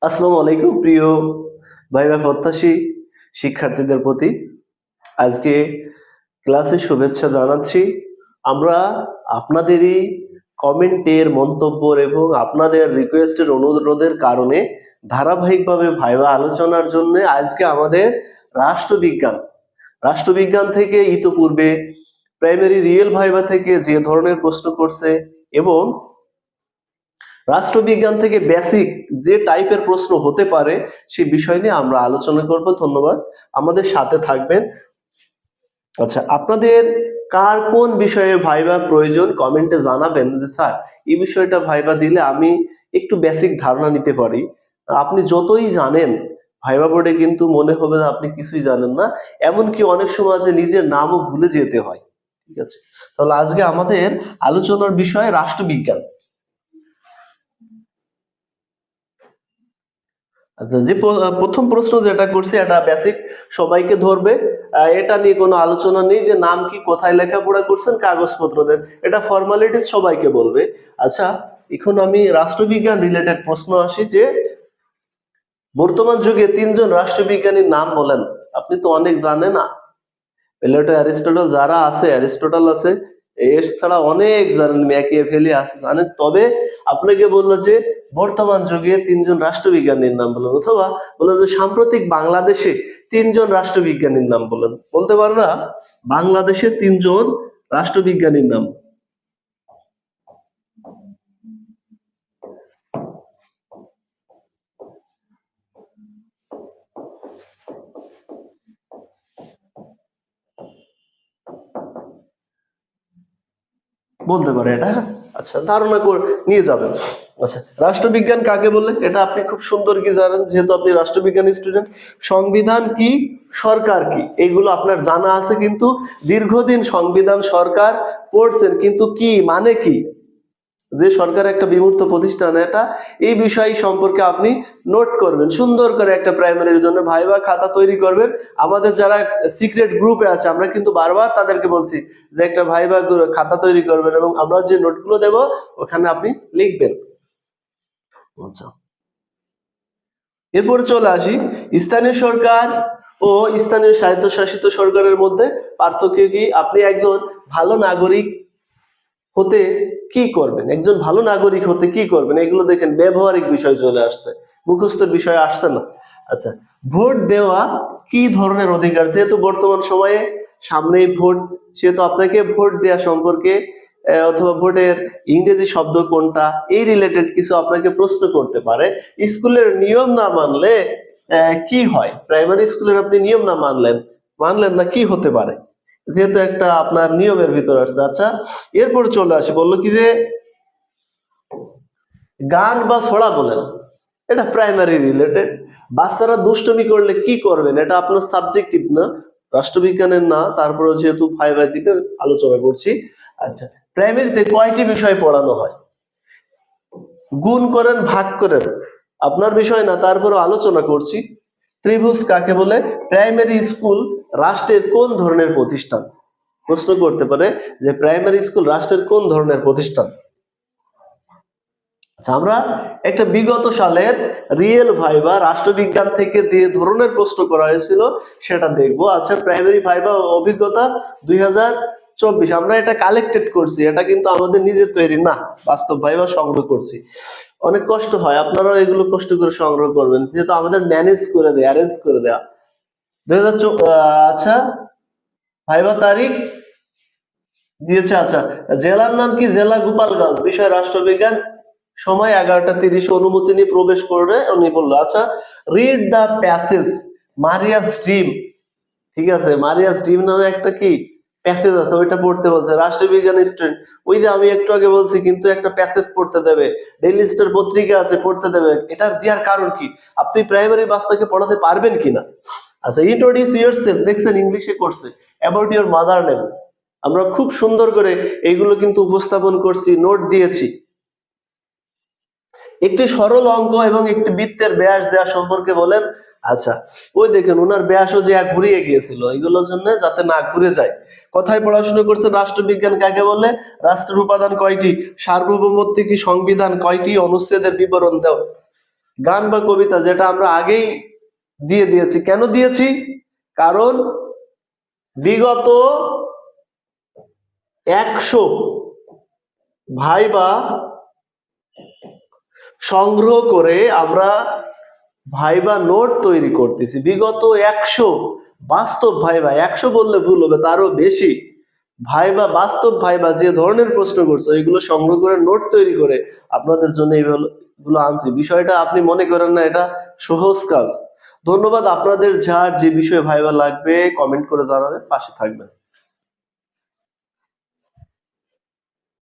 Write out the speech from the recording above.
আসসালামু আলাইকুম প্রিয় ভাইবা প্রত্যাশী শিক্ষার্থীদের প্রতি আজকে ক্লাসে শুভেচ্ছা জানাচ্ছি। আমরা আপনাদেরই কমেন্টের মন্তব্যের এবং আপনাদের রিকোয়েস্টের অনুরোধের কারণে ধারাবাহিকভাবে ভাইবা আলোচনার জন্য আজকে আমাদের রাষ্ট্রবিজ্ঞান রাষ্ট্রবিজ্ঞান থেকে ইতোপূর্বে প্রাইমারি রিয়েল ভাইবা থেকে যে ধরনের প্রশ্ন করছে এবং রাষ্ট্রবিজ্ঞান থেকে বেসিক যে টাইপের প্রশ্ন হতে পারে সেই বিষয় নিয়ে আমরা আলোচনা করব। ধন্যবাদ, আমাদের সাথে থাকবেন। আচ্ছা, আপনাদের কার কোন বিষয়ে ভাইবা প্রয়োজন কমেন্টে জানাবেন যে স্যার এই বিষয়টা ভাইবা দিলে আমি একটু বেসিক ধারণা নিতে পারি। আপনি যতই জানেন ভাইবা বোর্ডে কিন্তু মনে হবে যে আপনি কিছুই জানেন না, এমনকি অনেক সময় যে নিজের নামও ভুলে যেতে হয়। ঠিক আছে, তাহলে আজকে আমাদের আলোচনার বিষয় রাষ্ট্রবিজ্ঞান। আচ্ছা, যে প্রথম প্রশ্ন যেটা করছে এটা বেসিক সবাইকে ধরবে। এটা নিয়ে কোনো আলোচনা নেই যে নাম কি, কোথায় লেখাপড়া করছেন, কাগজপত্র দেন, এটা ফর্মালিটিস সবাইকে বলবে। আচ্ছা, এখন আমি রাষ্ট্রবিজ্ঞান রিলেটেড প্রশ্ন আসি যে বর্তমান যুগে তিনজন রাষ্ট্রবিজ্ঞানীর নাম বলেন। আপনি তো অনেক জানেন না, প্লেটো, অ্যারিস্টটল যারা আছে, অ্যারিস্টটল আছে, এছাড়া অনেক জানেন, ম্যাকিয়াভেলি আছে জানেন, তবে আপনাকে বললো যে বর্তমান যুগে তিনজন রাষ্ট্রবিজ্ঞানীর নাম বলেন, অথবা বললো যে সাম্প্রতিক বাংলাদেশে তিনজন রাষ্ট্রবিজ্ঞানীর নাম বলেন। বলতে পারো না বাংলাদেশের তিনজন রাষ্ট্রবিজ্ঞানীর নাম? বলতে পারে এটা? আচ্ছা, ধারণা করে নিয়ে যাবেন। আচ্ছা, রাষ্ট্রবিজ্ঞান কাকে বলে এটা আপনি খুব সুন্দর কি জানেন, যেহেতু আপনি রাষ্ট্রবিজ্ঞান স্টুডেন্ট। সংবিধান কি, সরকার কি, এগুলো আপনার জানা আছে, কিন্তু দীর্ঘদিন সংবিধান সরকার পড়ছেন, কিন্তু কি মানে কি, যে সরকার একটা বিমূর্ত প্রতিষ্ঠান, এটা এই বিষয় সম্পর্কে আপনি নোট করবেন সুন্দর করে। একটা প্রাইমারির জন্য ভাইবা খাতা তৈরি করবেন। আমাদের যারা সিক্রেট গ্রুপে আছে আমরা কিন্তু বারবার তাদেরকে বলছি যে একটা ভাইবা খাতা তৈরি করবেন এবং আমরা যে নোটগুলো দেব ওখানে আপনি লিখবেন। আচ্ছা, এরপরে চলে আসি স্থানীয় সরকার ও স্থানীয় স্বায়ত্তশাসিত সরকারের মধ্যে পার্থক্য কি। আপনি একজন ভালো নাগরিক হতে কি করবেন, একজন ভালো নাগরিক হতে কি করবেন, এগুলো দেখেন ব্যবহারিক বিষয় চলে আসছে, মুখস্থের বিষয় আসছে না। আচ্ছা, ভোট দেওয়া কি ধরনের অধিকার, যেহেতু বর্তমান সময়ে সামনেই ভোট, সেহেতু আপনাকে ভোট দেওয়া সম্পর্কে অথবা ভোটের ইংরেজি শব্দ কোনটা, এই রিলেটেড কিছু আপনাকে প্রশ্ন করতে পারে। স্কুলের নিয়ম না মানলে কি হয়, প্রাইমারি স্কুলের আপনি নিয়ম না মানলেন না, কি হতে পারে, যেহেতু একটা আপনার নিয়মের ভিতর আসছে। আচ্ছা, এরপর চলে আসি, বললো কি যে গান বা ছড়া বলেন, এটা প্রাইমারি রিলেটেড। বাচ্চারা দুষ্টমি করলে কি করবেন, এটা আপনার সাবজেক্টিভ না, রাষ্ট্রবিজ্ঞানের না, তারপরে যেহেতু ফাইভ দিকে আলোচনা করছি। আচ্ছা, প্রাইমারিতে কয়টি বিষয় পড়ানো হয়? গুণ করেন, ভাগ করেন, আপনার বিষয় না, তারপরে আলোচনা করছি। ত্রিভুজ কাকে বলে? প্রাইমারি স্কুল রাষ্ট্রের কোন ধরনের প্রতিষ্ঠান? প্রশ্ন করতে পারে যে প্রাইমারি স্কুল রাষ্ট্রের কোন ধরনের প্রতিষ্ঠান। আচ্ছা, আমরা একটা বিগত সালের রিয়েল ভাইবা রাষ্ট্রবিজ্ঞান থেকে যে ধরনের প্রশ্ন করা হয়েছিল সেটা দেখবো। আচ্ছা, প্রাইমারি ভাইবা অভিজ্ঞতা 2024, আমরা এটা কালেক্টেড করছি, এটা কিন্তু আমাদের নিজের তৈরি না, বাস্তব ভাইবা সংগ্রহ করছি। অনেক কষ্ট হয়, আপনারাও এগুলো কষ্ট করে সংগ্রহ করবেন, যেহেতু আমাদের ম্যানেজ করে দেয়, অ্যারেঞ্জ করে দেয়া। 2024। আচ্ছা, ভাইবা তারিখ দিয়েছে। আচ্ছা, জেলার নাম কি? জেলা গোপালগঞ্জ। বিষয় রাষ্ট্রবিজ্ঞান। সময় 11টা 30, অনুমতি নিয়ে প্রবেশ করে উনি বললো। আচ্ছা, read the passage Maria's dream. ঠিক আছে, মারিয়াস ড্রিম নামে একটা কি প্যাসেজ আছে, ওইটা পড়তে বলছে রাষ্ট্রবিজ্ঞান স্টুডেন্ট। ওই যে আমি একটু আগে বলছি, কিন্তু একটা প্যাসেজ পড়তে দেবে, ডেইলি স্টার পত্রিকা আছে পড়তে দেবে, এটার দেওয়ার কারণ কি, আপনি প্রাইমারি বাচ্চাকে পড়াতে পারবেন কিনা। আচ্ছা, ইন্ট্রোডিউস ইয়োরসেলফ, দেখছেন ইংলিশে করছে। অ্যাবাউট ইওর মাদার নেম, আমরা খুব সুন্দর করে এইগুলো কিন্তু উপস্থাপন করছি, নোট দিয়েছি। একটি সরল অঙ্ক এবং একটি বৃত্তের ব্যাস দেওয়া সম্পর্কে বলেন। আচ্ছা, ওই দেখেন ওনার ব্যাসও যে ঘুরিয়ে গিয়েছিল, এগুলোর জন্য যাতে না ঘুরে যায়। কোথায় পড়াশোনা করছেন? রাষ্ট্রবিজ্ঞান কাকে বলে? রাষ্ট্রের উপাদান কয়টি? সার্বভৌমত্ব কি? সংবিধান কয়টি? অনুচ্ছেদের বিবরণ দাও। গান বা কবিতা, যেটা আমরা আগেই দিয়ে দিয়েছি। কেন দিয়েছি? কারণ বিগত 100 ভাইবা সংগ্রহ করে আমরা ভাইবা নোট তৈরি করতেছি। বিগত 100 বাস্তব ভাইবা, 100 বললে ভুল হবে, তারও বেশি ভাইবা, বাস্তব ভাইবা যে ধরনের প্রশ্ন করছে এগুলো সংগ্রহ করে নোট তৈরি করে আপনাদের জন্য এইগুলো আনছি। বিষয়টা আপনি মনে করেন না এটা সহজ কাজ। ধন্যবাদ। আপনাদের যার যে বিষয়ে ভাইবা লাগবে কমেন্ট করে জানাবেন, পাশে থাকবেন।